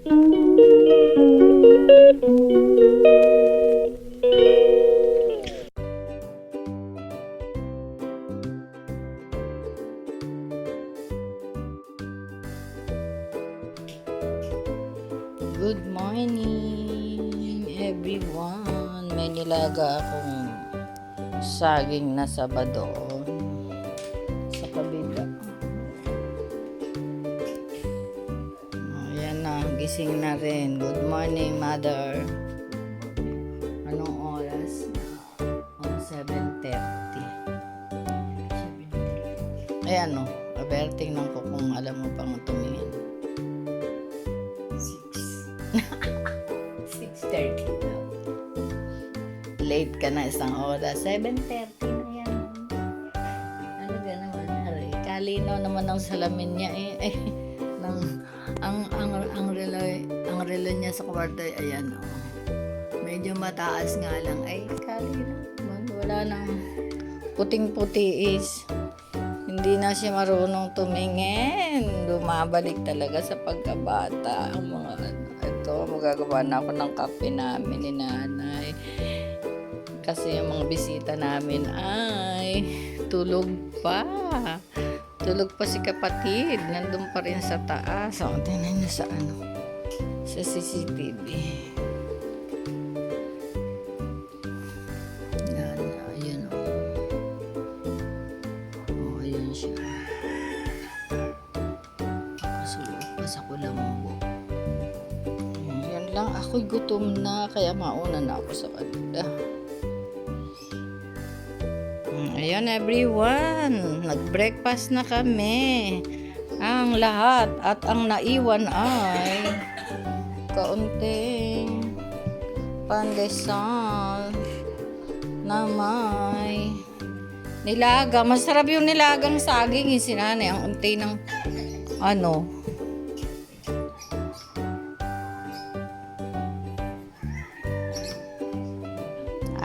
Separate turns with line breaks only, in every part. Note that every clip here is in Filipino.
Good morning, everyone. May nilaga akong saging na sabadoon sa kabila. Ayan na, gising na rin. Good morning, mother. Anong oras? 7:30. Ayan o, tingnan ko kung alam mo pang tumingin. 6:30 na. Late ka na isang oras. 7:30 na yan. Ano ka naman? Aray, kalino naman ang salamin niya eh. Ang relo niya sa kwarto ay ayan oh. Medyo mataas nga lang. Ay, kalino. Wala nang puting-puti is. Hindi na siya marunong tumingin. Lumabalik talaga sa pagkabata. Ang mga ito, magagawa na ako ng kape namin ni nanay. Kasi yung mga bisita namin ay tulog pa. Tulog pa si kapatid. Nandun pa rin sa taas. O, tingnan niyo sa sa CCTV. Yan, ayun o. O, ayun siya. Pas ako lang mo. Yan lang, ako'y gutom na. Kaya mauna na ako sa kanila. Ayan everyone, nag-breakfast na kami. Ang lahat at ang naiwan ay kaunting pandesal na may nilaga. Masarap yung nilagang saging yung sinanay. Ang unti ng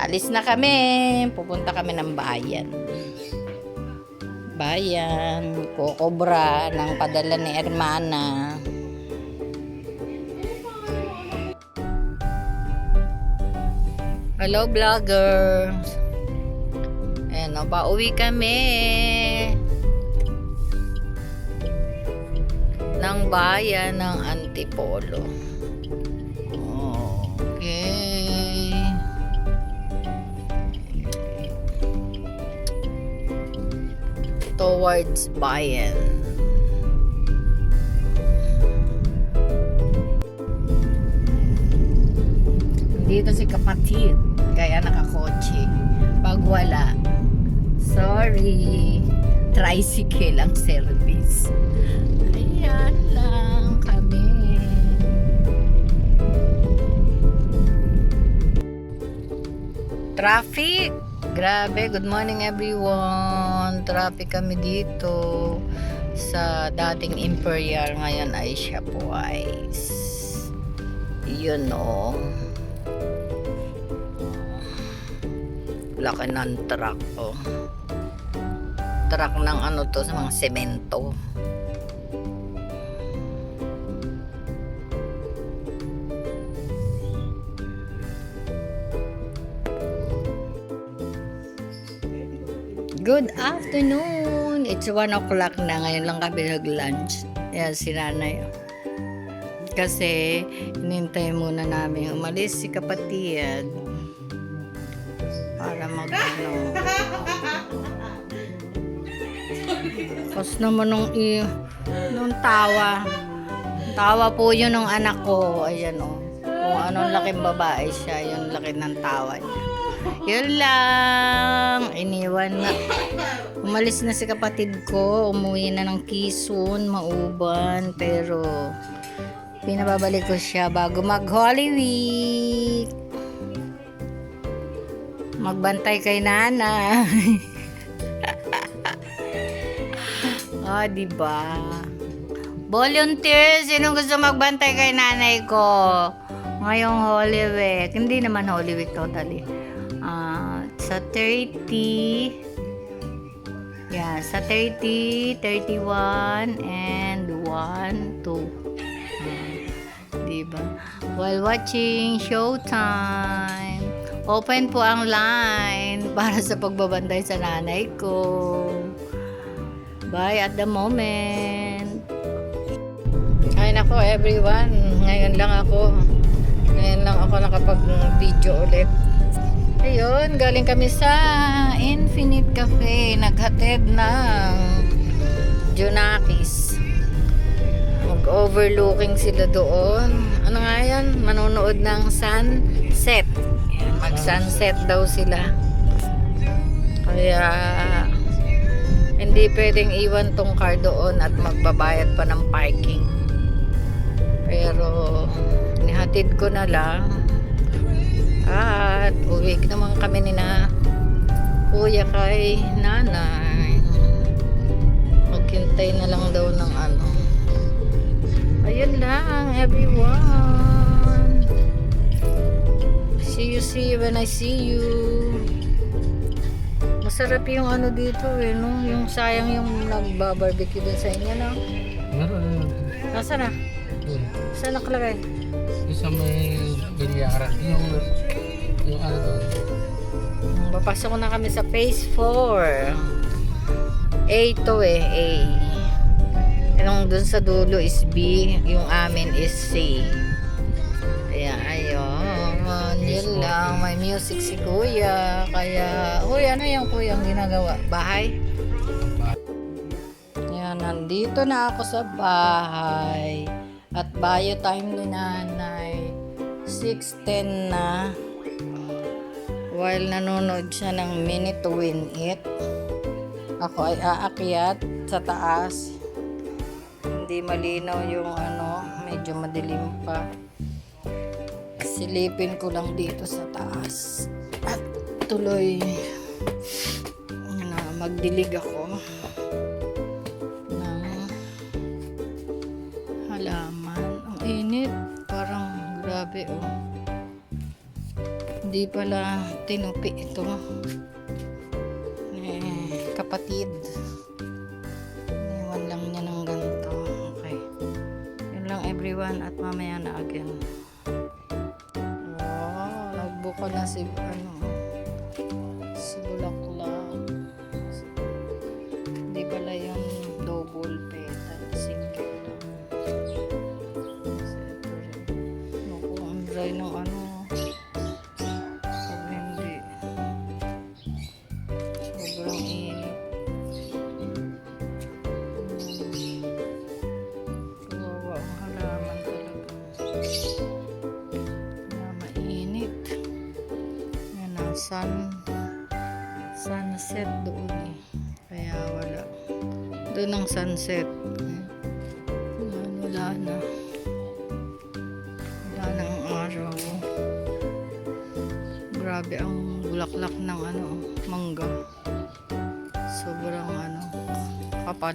alis na kami. Pupunta kami ng bayan. Kukobra ng padala ni Hermana. Hello vloggers. Ayan o, pauwi kami ng bayan ng Antipolo. Okay. Towards bayan. Dito si kapatid, kaya nakakotse. Pag wala, sorry, tricycle ang service. Ayan lang kami. Traffic! Grabe, good morning everyone. Traffic kami dito sa dating Imperial, ngayon ay Shopwise. Yun o. Laki ng truck o. Truck ng to sa mga semento. Good afternoon! It's 1 o'clock na. Ngayon lang kami nag-lunch. Yan si nanay. Kasi hinintay muna namin umalis si kapatid para Kasi naman nung tawa po yun ng anak ko. Ayan o. Kung anong laking babae siya, yung laki ng tawa niya. Yun lang. Iniwan na. Umalis na si kapatid ko. Umuwi na ng Quezon, Mauban. Pero pinababalik ko siya bago mag-Holy Week. Magbantay kay nanay. Diba? Volunteer, sino gusto magbantay kay nanay ko ngayong Holy Week? Hindi naman Holy Week totally. Sa 30, sa 30, 31, and 1, 2. Diba? While watching Showtime, open po ang line para sa pagbabantay sa nanay ko. Bye at the moment. Ay nako everyone, ngayon lang ako nakapag-video ulit. Ayun, galing kami sa Infinite Cafe, naghatid ng Junakis. Mag-overlooking sila doon. Ano nga yan? Manonood ng sunset. Ayan, mag-sunset daw sila. Kaya hindi pwedeng iwan tong car doon at magbabayad pa ng parking. Pero nihatid ko na lang at uwi naman kami ni na kuya kay nanay. Maghintay na lang daw ng ano. Ayun lang everyone. See you when I see you. Masarap yung ano dito eh, no? Yung sayang yung nagba-barbecue din sa inyo, no?
Meron.
Nasaan na? Saan nakalagay?
Isa may bilyara. Yung ano doon.
Papasok na kami sa phase 4. A to eh, A. Yung dun sa dulo is B, yung amin is C. Kaya ayun, yun lang. May music si kuya. Kaya, uy, ano yung kuya ang ginagawa? Bahay? Yan, nandito na ako sa bahay. At bio time ni nanay. 6:10 na. While nanonood siya ng Minute to Win It, ako ay aakyat sa taas. Hindi malinaw yung ano, medyo madilim pa. Silipin ko lang dito sa taas. At tuloy na magdilig ako ng halaman. Ang init, parang grabe oh. Hindi pala tinupi ito. Kapatid. Iniwan lang niya ng ganito. Okay. Yun lang everyone at mamaya na again. Wow, nagbuka na si bulaklak. Hindi pala yung double petal. Single lang. Naku, ang dry ng ano. Sobrang init. Kawawa ang halaman talaga. Kaya mainit. Yan ang sunset doon eh. Kaya wala. Doon ang sunset. Wala na. Wala na ang araw. Grabe ang bulaklak ng ano, mangga. Sobrang ano, kapal.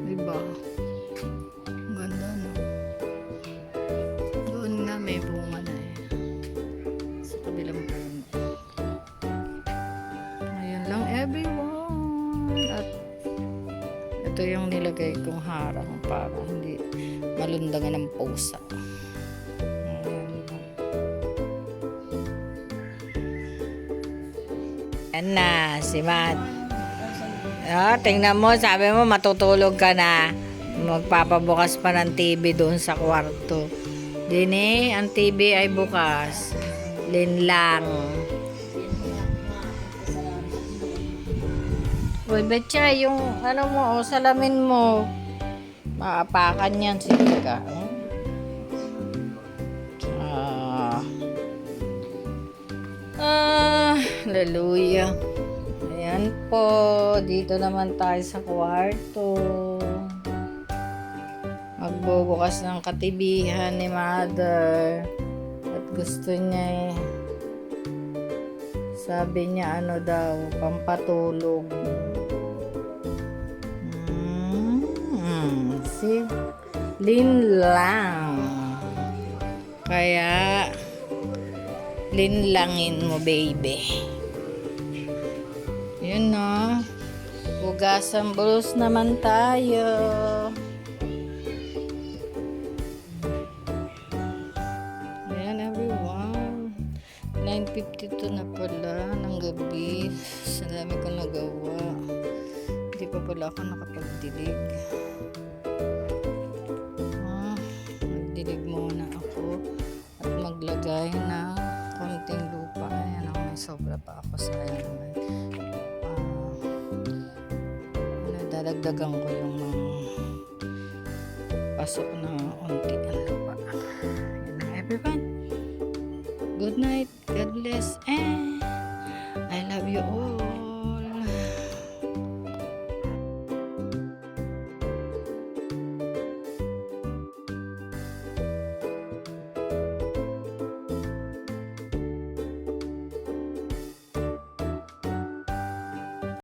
Diba? Ganda no? Doon nga may bunga na eh. Sa kabilang puno. Ayun lang everyone. At ito yung nilagay kong harang para hindi malundangan ng pusa. Yan na, si Matt. Ah, tingnan mo, sabi mo matutulog ka na. Magpapabukas pa ng TV doon sa kwarto. Dini, ang TV ay bukas. Linlang. Uy, Betcha, yung ano mo, o salamin mo. Maapakan yan, sige ka. Hallelujah. Ayan po. Dito naman tayo sa kwarto. Magbubukas ng katibihan ni Mother. At gusto niya eh. Sabi niya ano daw, pampatulog. Si Linlang. Kaya linlangin mo, baby. Yun na. Huwag Mag-assembles naman tayo. Ayan everyone. 9:52 na pala ng gabi. Sa dami ko nagawa. Hindi pa pala ako nakapagdilig. Magdilig muna ako at maglagay ng konting lupa. Ayan, may sobra pa ako sa naman. Dadagdagan ko yung pasok na unti ang lupa. Ayan na everyone. Good night. God bless. And I love you all.